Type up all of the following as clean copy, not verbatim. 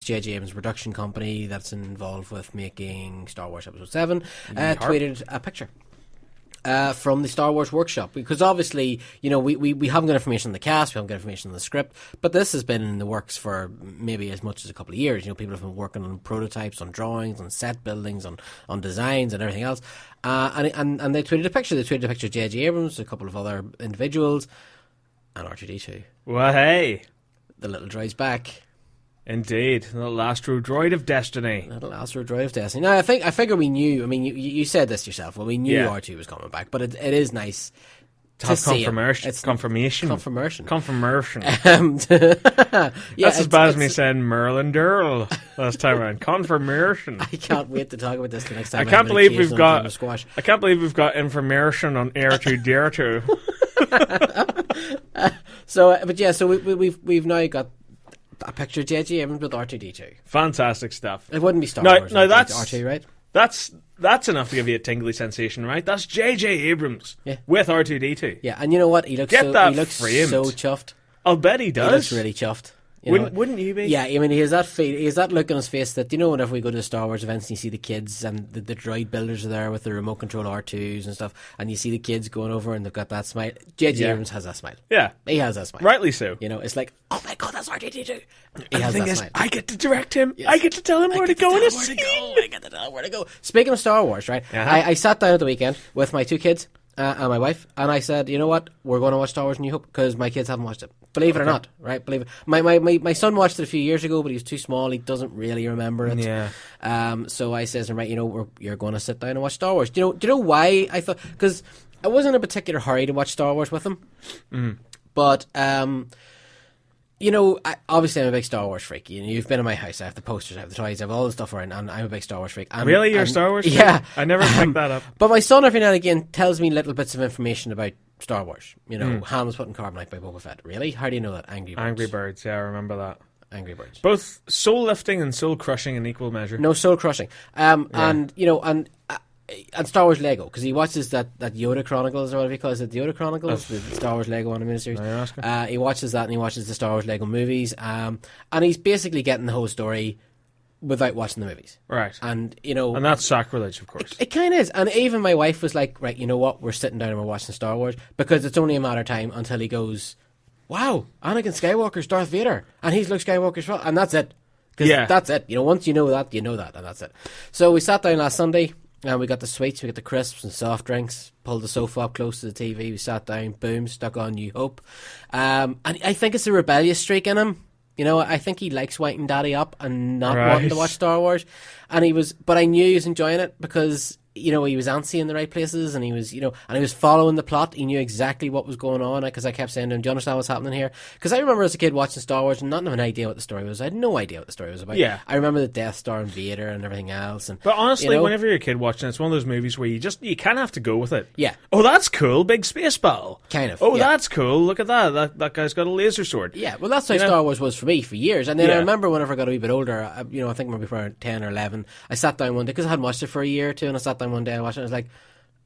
J.J. Abrams' production company that's involved with making Star Wars Episode 7, tweeted a picture from the Star Wars workshop, because obviously, we haven't got information on the cast, we haven't got information on the script, but this has been in the works for maybe as much as a couple of years. People have been working on prototypes, on drawings, on set buildings, on designs and everything else, and they tweeted a picture. They tweeted a picture of J.J. Abrams, a couple of other individuals, and R2-D2. Well, hey, the little droid's back. Indeed, the little astro droid of destiny. Little astro droid of destiny. Now, I figure we knew. I mean, you said this yourself. Well, we knew R2 was coming back, but it is nice to have confirmation. Confirmation. That's as bad as me saying Merlin Durrell last time around. Confirmation. I can't wait to talk about this the next time. I can't believe we've got information on Air to Dare to. So we've now got a picture of J.J. Abrams with R2-D2. Fantastic stuff. It wouldn't be Star Wars. No, that's R2, right? That's enough to give you a tingly sensation, right? That's J.J. Abrams with R2-D2. Yeah, and you know what? He looks so chuffed. I'll bet he does. He looks really chuffed. Wouldn't you be? Yeah, I mean, he has that look on his face that, whenever we go to the Star Wars events and you see the kids and the droid builders are there with the remote control R2s and stuff, and you see the kids going over and they've got that smile. J.J. Abrams has that smile. Yeah. He has that smile. Rightly so. It's like, oh my God, that's R2-D2. He has that smile. I get to direct him. Yes. I get to tell him where to go in a scene. I get to tell him where to go. Speaking of Star Wars, right? Uh-huh. I sat down at the weekend with my 2 kids and my wife, and I said, you know what? We're going to watch Star Wars New Hope, because my kids haven't watched it. Believe it or not, right? Believe it. My son watched it a few years ago, but he was too small. He doesn't really remember it. Yeah. So I says to him, right, you're going to sit down and watch Star Wars. Do you know why I thought? Because I wasn't in a particular hurry to watch Star Wars with him. But obviously I'm a big Star Wars freak. You've been in my house. I have the posters, I have the toys, I have all the stuff around, and I'm a big Star Wars freak. Really? You're a Star Wars freak? Yeah. I never picked that up. But my son every now and again tells me little bits of information about Star Wars. Han was put in carbonite by Boba Fett. Really? How do you know that? Angry Birds. Angry Birds, yeah, I remember that. Angry Birds. Both soul-lifting and soul-crushing in equal measure. No, soul-crushing. And Star Wars Lego, because he watches that Yoda Chronicles, or whatever he calls it, the Yoda Chronicles, the Star Wars Lego animated series. He watches that, and he watches the Star Wars Lego movies, and he's basically getting the whole story without watching the movies. Right. And, And that's sacrilege, of course. It kind of is. And even my wife was like, right, you know what, we're sitting down and we're watching Star Wars, because it's only a matter of time until he goes, wow, Anakin Skywalker's Darth Vader, and he's Luke Skywalker's father, and that's it. That's it. Once you know that, and that's it. So we sat down last Sunday, and we got the sweets, we got the crisps and soft drinks, pulled the sofa up close to the TV, we sat down, boom, stuck on New Hope. And I think it's a rebellious streak in him. I think he likes winding daddy up and not wanting to watch Star Wars. But I knew he was enjoying it because, he was antsy in the right places, and he was, and he was following the plot. He knew exactly what was going on, because I kept saying to him, do you understand what's happening here? Because I remember as a kid watching Star Wars and not having an idea what the story was. I had no idea what the story was about. Yeah. I remember the Death Star and Vader and everything else. But honestly, whenever you're a kid watching it, it's one of those movies where you kind of have to go with it. Yeah. Oh, that's cool. Big space battle. Kind of. Oh, that's cool. Look at that. That guy's got a laser sword. Yeah, well, that's how Star Wars was for me for years. And then I remember whenever I got a wee bit older, I think maybe around 10 or 11, I sat down one day, because I hadn't watched it for a year or two, and I sat down one day and watched it, and I was like,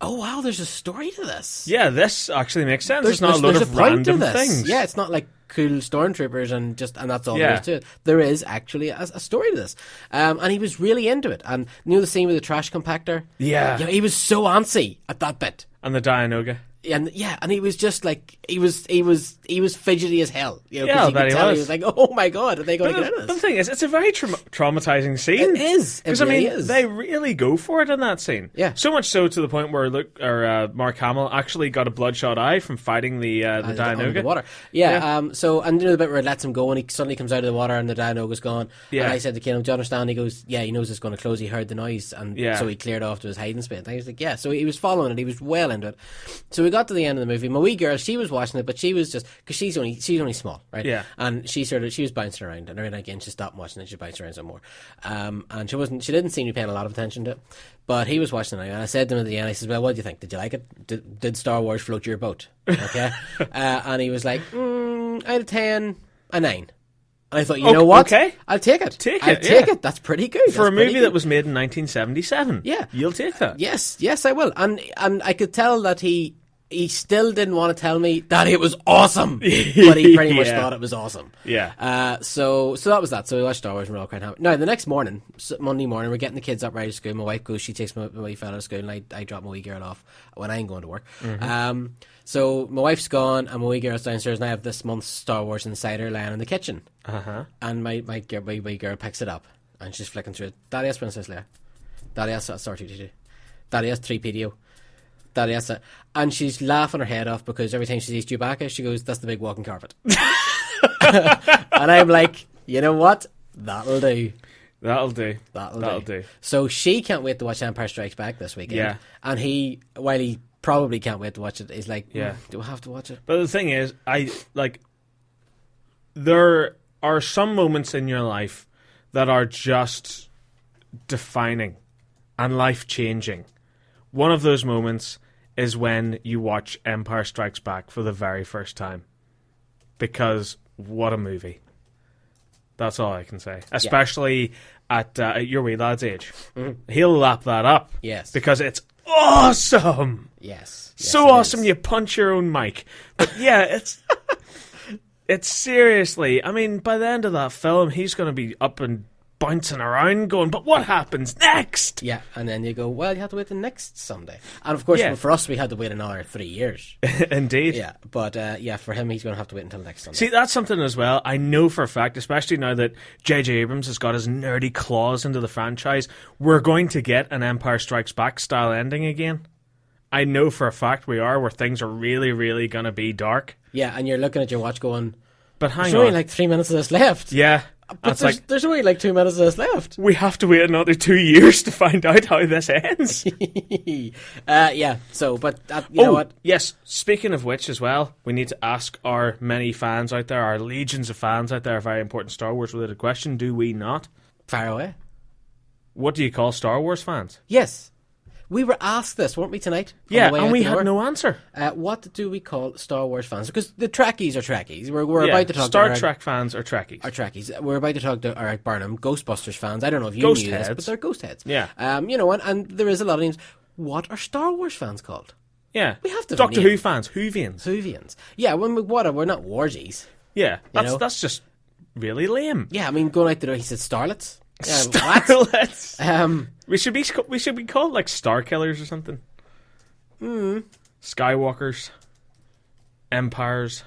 oh wow, there's a story to this. Yeah, this actually makes sense. It's not a load of random things. Yeah, it's not like cool stormtroopers and that's all there is to it. There is actually a story to this. And he was really into it. And the scene with the trash compactor? Yeah. He was so antsy at that bit. And the Dianoga. And he was just like he was fidgety as hell. Yeah, he was like, oh my God, are they going to get out of this? But the thing is, it's a very traumatizing scene. It is. Because they really go for it in that scene. Yeah. So much so to the point where Mark Hamill actually got a bloodshot eye from fighting the Dianoga. The water. Yeah. So and the bit where it lets him go and he suddenly comes out of the water and the Dianoga's gone. Yeah. And I said to Kane, do you understand? He goes, yeah, he knows it's going to close. He heard the noise, and so he cleared off to his hiding space. And I was like, yeah. So he was following it. He was well into it. So we got to the end of the movie. My wee girl, she was watching it, but she was just, because she's only small, right? Yeah. And she was bouncing around, and every now and again she stopped watching and she bounced around some more. And she didn't seem to be paying a lot of attention to it. But he was watching it, and I said to him at the end, I said, well, what do you think? Did you like it? Did Star Wars float your boat? Okay. And he was like, out of 10, a 9. And I thought, you know what? Okay. I'll take it. I'll take it. That's pretty good. For a movie that was made in 1977. Yeah. You'll take that. Yes, I will. And I could tell that he he still didn't want to tell me that it was awesome, but he pretty much thought it was awesome. Yeah. So that was that. So we watched Star Wars and we're all quite happy. Now, the next morning, Monday morning, we're getting the kids up ready to school. My wife goes, she takes my wee fella to school, and I drop my wee girl off when I ain't going to work. Mm-hmm. So my wife's gone, and my wee girl's downstairs, and I have this month's Star Wars Insider laying in the kitchen. And my wee girl picks it up, and she's flicking through it. Daddy has Princess Leia. Daddy has R2-D2. Daddy has 3PO. Daddy has that. And she's laughing her head off because every time she sees Chewbacca, she goes, "That's the big walking carpet." And I'm like, you know what? That'll do. That'll do. So she can't wait to watch Empire Strikes Back this weekend. Yeah. And he, while he probably can't wait to watch it, he's like, do I have to watch it? But the thing is, there are some moments in your life that are just defining and life-changing. One of those moments is when you watch Empire Strikes Back for the very first time. Because what a movie. That's all I can say. Especially at your wee lad's age. Mm-hmm. He'll lap that up. Yes. Because it's awesome. Yes. So awesome you punch your own mic. But yeah, it's seriously, I mean, by the end of that film, he's going to be up and bouncing around going, but what happens next? Yeah, and then you go, well, you have to wait the next Sunday. And of course, for us, we had to wait another 3 years. Indeed. Yeah, but for him, he's going to have to wait until next Sunday. See, that's something as well. I know for a fact, especially now that J.J. Abrams has got his nerdy claws into the franchise, we're going to get an Empire Strikes Back style ending again. I know for a fact we are, where things are really, really going to be dark. Yeah, and you're looking at your watch going, but hang on. There's only like 3 minutes of this left. Yeah. But there's only like 2 minutes of this left. We have to wait another 2 years to find out how this ends. You know what? Yes, speaking of which as well, we need to ask our many fans out there, our legions of fans out there, a very important Star Wars related question, do we not? Fire away. What do you call Star Wars fans? Yes. We were asked this, weren't we, tonight? Yeah, and we had no answer. What do we call Star Wars fans? Because the Trekkies are Trekkies. We're about to talk Star Trek fans are Trekkies. Are Trekkies. We're about to talk to Erik Burnham, Ghostbusters fans. I don't know if you knew this, but they're ghost heads. Yeah. And there is a lot of names. What are Star Wars fans called? Yeah. We have to Doctor Who fans, Whovians. Whovians. Yeah, we're not wargies. Yeah, that's just really lame. Yeah, I mean, going out the door, he said starlets. Starlets. We should be called like Star Killers or something. Skywalkers, Empires,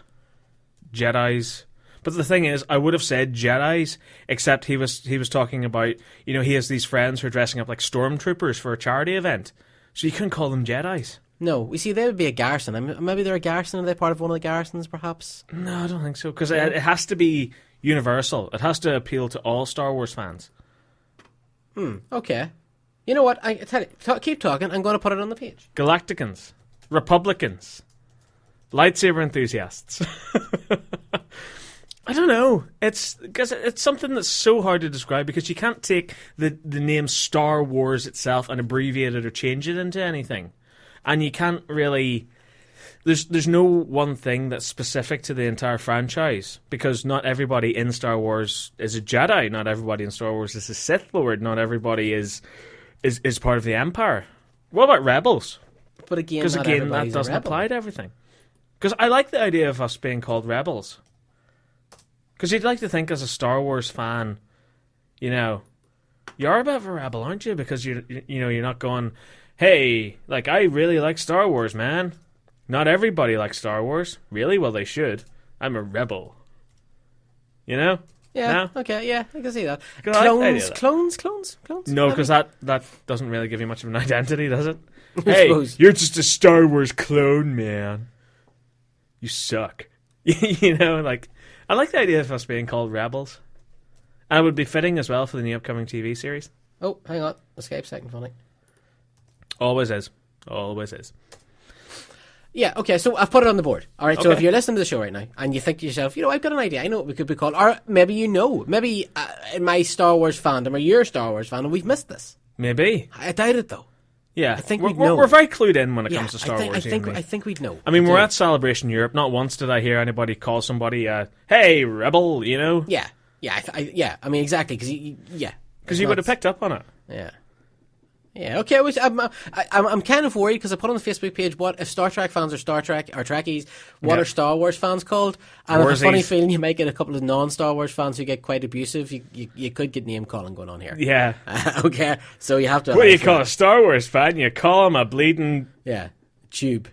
Jedis. But the thing is, I would have said Jedis, except he was talking about, he has these friends who are dressing up like stormtroopers for a charity event, so you couldn't call them Jedis. No, we see they would be a garrison. I mean, maybe they're a garrison. Are they part of one of the garrisons, perhaps? No, I don't think so, because it has to be universal. It has to appeal to all Star Wars fans. Okay. You know what? I tell you, keep talking. I'm going to put it on the page. Galacticans, Republicans, lightsaber enthusiasts. I don't know. It's because it's something that's so hard to describe because you can't take the name Star Wars itself and abbreviate it or change it into anything, and you can't really. There's no one thing that's specific to the entire franchise because not everybody in Star Wars is a Jedi. Not everybody in Star Wars is a Sith Lord. Not everybody is part of the Empire. What about Rebels? But again, because that doesn't apply to everything. Because I like the idea of us being called Rebels. Because you'd like to think as a Star Wars fan, you're a bit of a rebel, aren't you? Because you're not going, hey, like I really like Star Wars, man. Not everybody likes Star Wars. Really? Well, they should. I'm a rebel. Yeah, no? Okay, yeah, I can see that. Clones? No, because that doesn't really give you much of an identity, does it? Hey, you're just a Star Wars clone, man. You suck. I like the idea of us being called rebels. And it would be fitting as well for the new upcoming TV series. Oh, hang on. Escape second funny. Always is. Always is. Yeah, okay, so I've put it on the board. All right, so if you're listening to the show right now and you think to yourself, I've got an idea. I know what we could be called. Or maybe maybe in my Star Wars fandom or your Star Wars fandom, we've missed this. Maybe. I doubt it, though. Yeah, I think we'd know. We're very clued in when it comes to Star Wars. I think we'd know. I mean, we're at Celebration Europe. Not once did I hear anybody call somebody, hey, rebel, Yeah. I mean, exactly, because, because you would have picked up on it. Yeah. Yeah, okay. I'm kind of worried because I put on the Facebook page, what if Star Trek fans are Star Trek or Trekkies, what are Star Wars fans called? And I have a funny feeling you might get a couple of non-Star Wars fans who get quite abusive. You could get name calling going on here. Yeah. Okay, so you have to... What do you call a Star Wars fan? You call him a bleeding... Yeah, tube.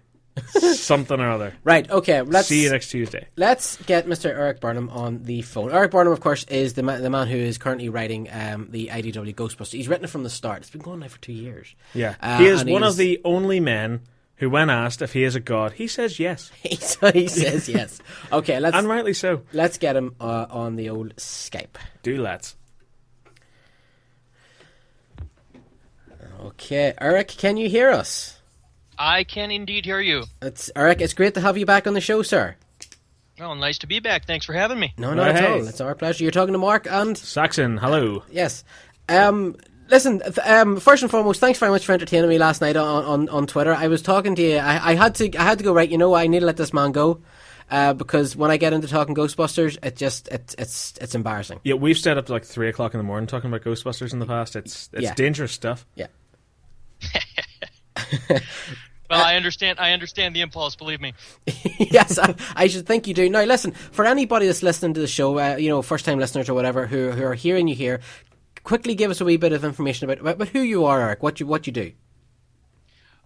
Something or other. Right, okay. See you next Tuesday. Let's get Mr. Erik Burnham on the phone. Erik Burnham, of course, is the man who is currently writing the IDW Ghostbusters. He's written it from the start. It's been going now for 2 years. Yeah. He is one of the only men who, when asked if he is a god, he says yes. he says yes. Okay, and rightly so. Let's get him on the old Skype. Do let's. Okay, Erik, can you hear us? I can indeed hear you. Erik, it's great to have you back on the show, sir. Oh, nice to be back. Thanks for having me. No, not at all. It's our pleasure. You're talking to Marc and... Saxon, hello. Yes. Listen, first and foremost, thanks very much for entertaining me last night on Twitter. I was talking to you. I had to go, right, I need to let this man go. Because when I get into talking Ghostbusters, it's embarrassing. Yeah, we've stayed up to like 3 o'clock in the morning talking about Ghostbusters in the past. It's dangerous stuff. Yeah. Well, I understand the impulse, believe me. Yes, I should think you do. Now, listen, for anybody that's listening to the show, first-time listeners or whatever, who are hearing you here, quickly give us a wee bit of information about who you are, Erik, what you do.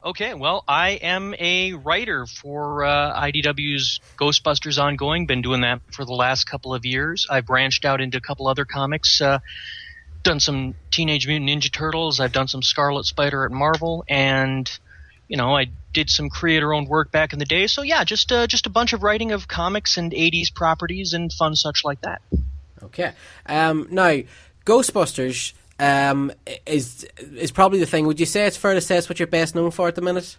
Okay, well, I am a writer for IDW's Ghostbusters Ongoing. Been doing that for the last couple of years. I've branched out into a couple other comics, done some Teenage Mutant Ninja Turtles. I've done some Scarlet Spider at Marvel, and I did some creator-owned work back in the day. So yeah, just a bunch of writing of comics and 80s properties and fun such like that. Okay. Now, Ghostbusters is probably the thing. Would you say it's fair to say it's what you're best known for at the minute?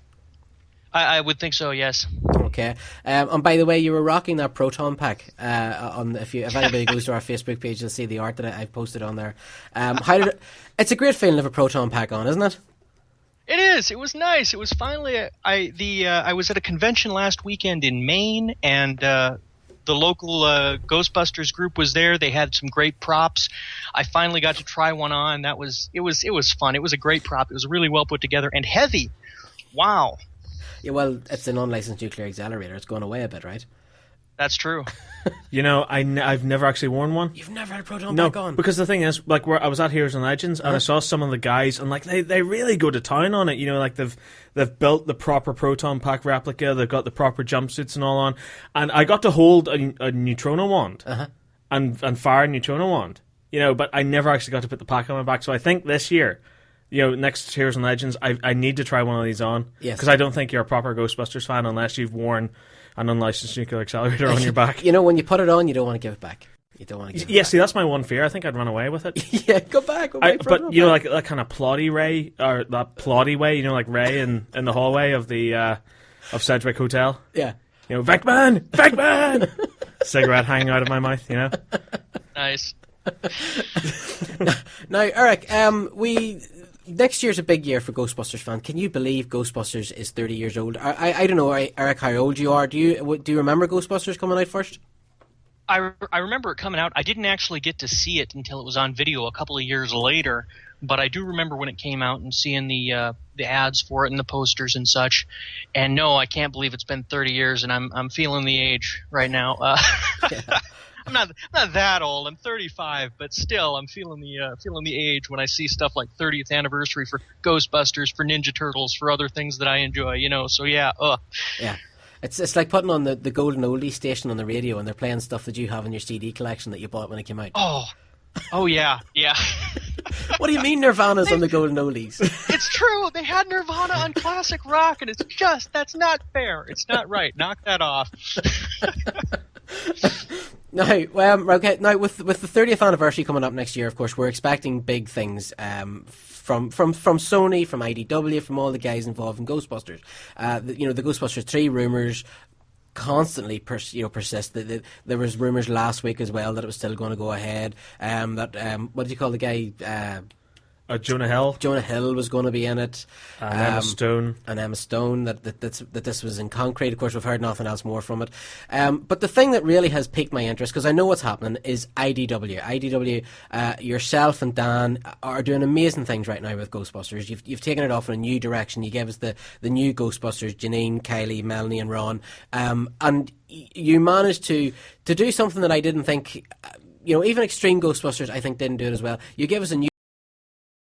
I would think so, yes. Okay. And by the way, you were rocking that Proton Pack. If anybody goes to our Facebook page, they'll see the art that I've posted on there. It's a great feeling to have a Proton Pack on, isn't it? It is. It was nice. It was finally. I was at a convention last weekend in Maine, and the local Ghostbusters group was there. They had some great props. I finally got to try one on. It was fun. It was a great prop. It was really well put together and heavy. Wow. Yeah, well, it's an unlicensed nuclear accelerator. It's going away a bit, right? That's true. I've never actually worn one. You've never had a Proton Pack on? No, because the thing is, like, where I was at Heroes and Legends, and I saw some of the guys, and like they really go to town on it. Like they've built the proper Proton Pack replica. They've got the proper jumpsuits and all on. And I got to hold a neutrino wand and fire a neutrino wand. But I never actually got to put the pack on my back. So I think this year, next Heroes and Legends, I need to try one of these on. Yes. Because I don't think you're a proper Ghostbusters fan unless you've worn an unlicensed nuclear accelerator on your back. When you put it on, you don't want to give it back. You don't want to give it back. See, that's my one fear. I think I'd run away with it. Yeah, go back. But like that kind of plotty Ray, or that plotty way, like Ray in the hallway of the of Sedgwick Hotel. Yeah. Vecman! Cigarette hanging out of my mouth, Nice. Now, Erik, next year's a big year for Ghostbusters fans. Can you believe Ghostbusters is 30 years old? I don't know, Erik, how old you are. Do you remember Ghostbusters coming out first? I remember it coming out. I didn't actually get to see it until it was on video a couple of years later, but I do remember when it came out and seeing the ads for it and the posters and such. And no, I can't believe it's been 30 years, and I'm feeling the age right now. Yeah. I'm not that old. I'm 35, but still, I'm feeling the age when I see stuff like 30th anniversary for Ghostbusters, for Ninja Turtles, for other things that I enjoy. So yeah. Yeah, it's like putting on the Golden Oldie station on the radio, and they're playing stuff that you have in your CD collection that you bought when it came out. Oh yeah. What do you mean Nirvana's on the Golden Oldies? It's true. They had Nirvana on classic rock, and that's not fair. It's not right. Knock that off. Now, okay. Now, with the 30th anniversary coming up next year, of course, we're expecting big things from Sony, from IDW, from all the guys involved in Ghostbusters. The Ghostbusters 3 rumors constantly persist. There was rumors last week as well that it was still going to go ahead. What did you call the guy? Jonah Hill. Jonah Hill was going to be in it. And Emma Stone. And Emma Stone, that this was in concrete. Of course, we've heard nothing else more from it. But the thing that really has piqued my interest, because I know what's happening, is IDW. IDW, yourself and Dan are doing amazing things right now with Ghostbusters. You've taken it off in a new direction. You gave us the new Ghostbusters, Janine, Kylie, Melanie and Ron. And you managed to do something that I didn't think... even Extreme Ghostbusters, I think, didn't do it as well. You gave us a new